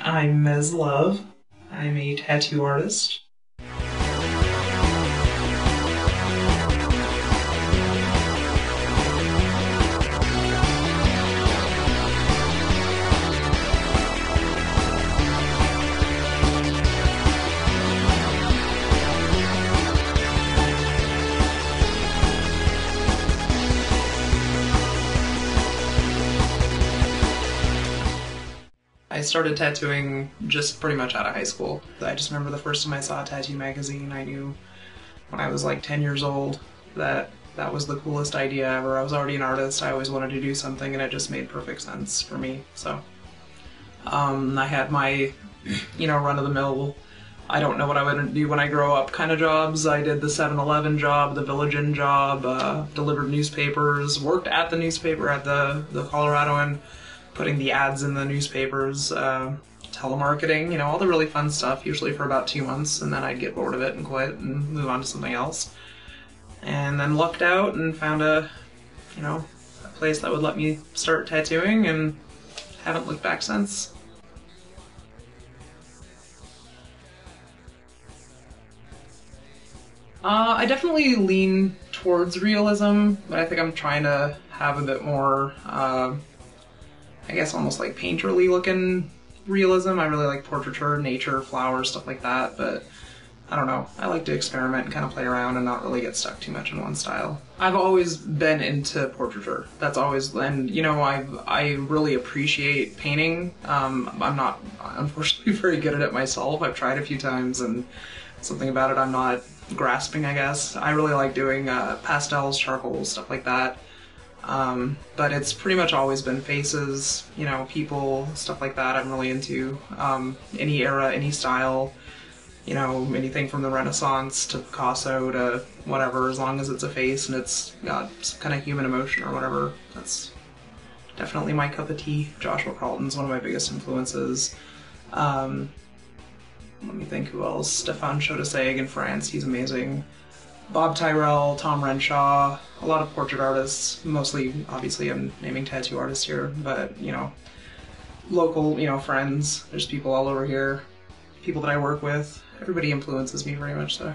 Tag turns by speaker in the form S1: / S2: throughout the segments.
S1: I'm Mez Love. I'm a tattoo artist. I started tattooing just pretty much out of high school. I just remember the first time I saw a tattoo magazine, I knew when I was like 10 years old that that was the coolest idea ever. I was already an artist, I always wanted to do something, and it just made perfect sense for me. So I had my, run-of-the-mill, I don't know what I would do when I grow up kind of jobs. I did the 7-Eleven job, the Village Inn job, delivered newspapers, worked at the newspaper at the Coloradoan, putting the ads in the newspapers, telemarketing, all the really fun stuff, usually for about 2 months, and then I'd get bored of it and quit and move on to something else. And then lucked out and found a place that would let me start tattooing, and haven't looked back since. I definitely lean towards realism, but I think I'm trying to have a bit more, I guess almost like painterly looking realism. I really like portraiture, nature, flowers, stuff like that, but I don't know. I like to experiment and kind of play around and not really get stuck too much in one style. I've always been into portraiture. That's always, and I really appreciate painting. I'm not, unfortunately, very good at it myself. I've tried a few times, and something about it I'm not grasping, I guess. I really like doing pastels, charcoals, stuff like that. But it's pretty much always been faces, people, stuff like that. I'm really into any era, any style, anything from the Renaissance to Picasso to whatever, as long as it's a face and it's got some kind of human emotion or whatever. That's definitely my cup of tea. Joshua Carlton's one of my biggest influences. Let me think who else. Stéphane Chaudesseg in France, he's amazing. Bob Tyrrell, Tom Renshaw, a lot of portrait artists, mostly, obviously I'm naming tattoo artists here, but, local, friends, there's people all over here, people that I work with, everybody influences me very much so.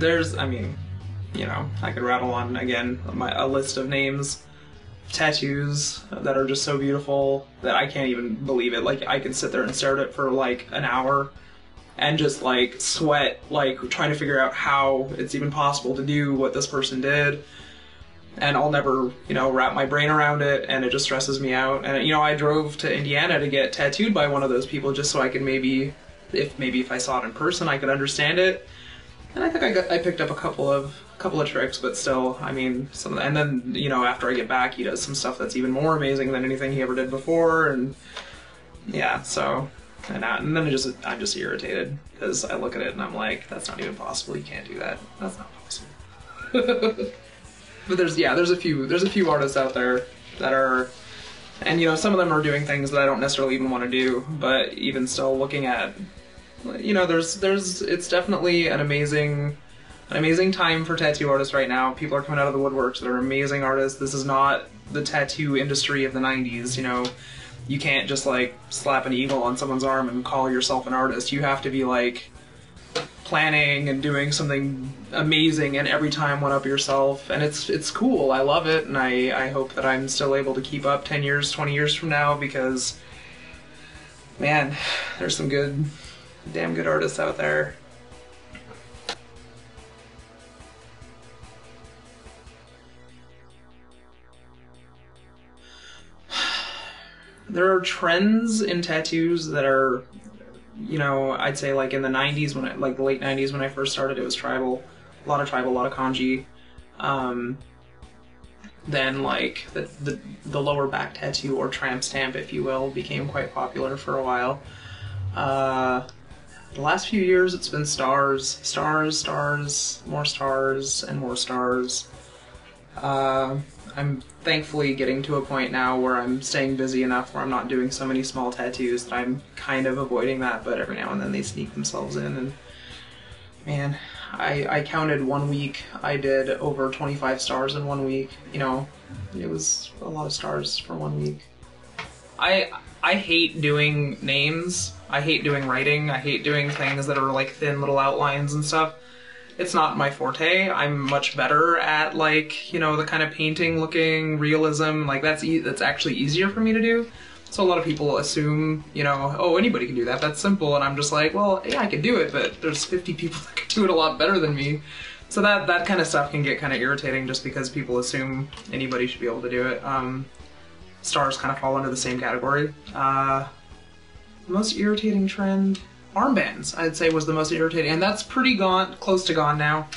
S1: I could rattle on, again, a list of names, tattoos that are just so beautiful that I can't even believe it. Like, I can sit there and stare at it for like an hour and just like sweat, like trying to figure out how it's even possible to do what this person did. And I'll never, wrap my brain around it, and it just stresses me out. And, I drove to Indiana to get tattooed by one of those people just so I could maybe if I saw it in person, I could understand it. And I think I picked up a couple of tricks, but still, and then, after I get back, he does some stuff that's even more amazing than anything he ever did before, and yeah, so. And then I'm just irritated because I look at it and I'm like, that's not even possible. You can't do that. That's not possible. But there's a few artists out there that are, and some of them are doing things that I don't necessarily even want to do. But even still, looking at, it's definitely an amazing time for tattoo artists right now. People are coming out of the woodworks that are amazing artists. This is not the tattoo industry of the 90s. You can't just like slap an eagle on someone's arm and call yourself an artist. You have to be like planning and doing something amazing and every time one up yourself. And it's cool. I love it, and I hope that I'm still able to keep up 10 years, 20 years from now, because man, there's some damn good artists out there. There are trends in tattoos that are, I'd say like in the 90s, the late 90s when I first started, it was tribal. A lot of kanji. Then like the lower back tattoo, or tramp stamp, if you will, became quite popular for a while. The last few years it's been stars, more stars, and more stars. I'm thankfully getting to a point now where I'm staying busy enough where I'm not doing so many small tattoos that I'm kind of avoiding that, but every now and then they sneak themselves in, and man, I counted 1 week, I did over 25 stars in 1 week. It was a lot of stars for 1 week. I I hate doing names. I hate doing writing. I hate doing things that are like thin little outlines and stuff. It's not my forte. I'm much better at like, you know, the kind of painting looking realism. Like that's actually easier for me to do. So a lot of people assume, you know, oh, anybody can do that. That's simple. And I'm just like, well, yeah, I can do it, but there's 50 people that can do it a lot better than me. So that kind of stuff can get kind of irritating just because people assume anybody should be able to do it. Stars kind of fall into the same category. Most irritating trend, armbands, I'd say was the most irritating, and that's pretty close to gone now.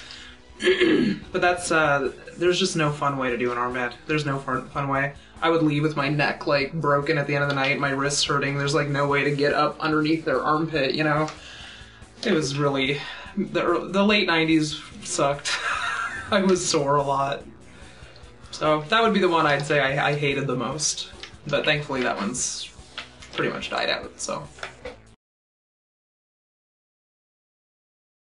S1: But that's, there's just no fun way to do an armband. There's no fun way. I would leave with my neck, like, broken at the end of the night, my wrists hurting, there's, like, no way to get up underneath their armpit, you know? It was really, the late 90s sucked. I was sore a lot. So, that would be the one I'd say I hated the most. But thankfully that one's pretty much died out, so...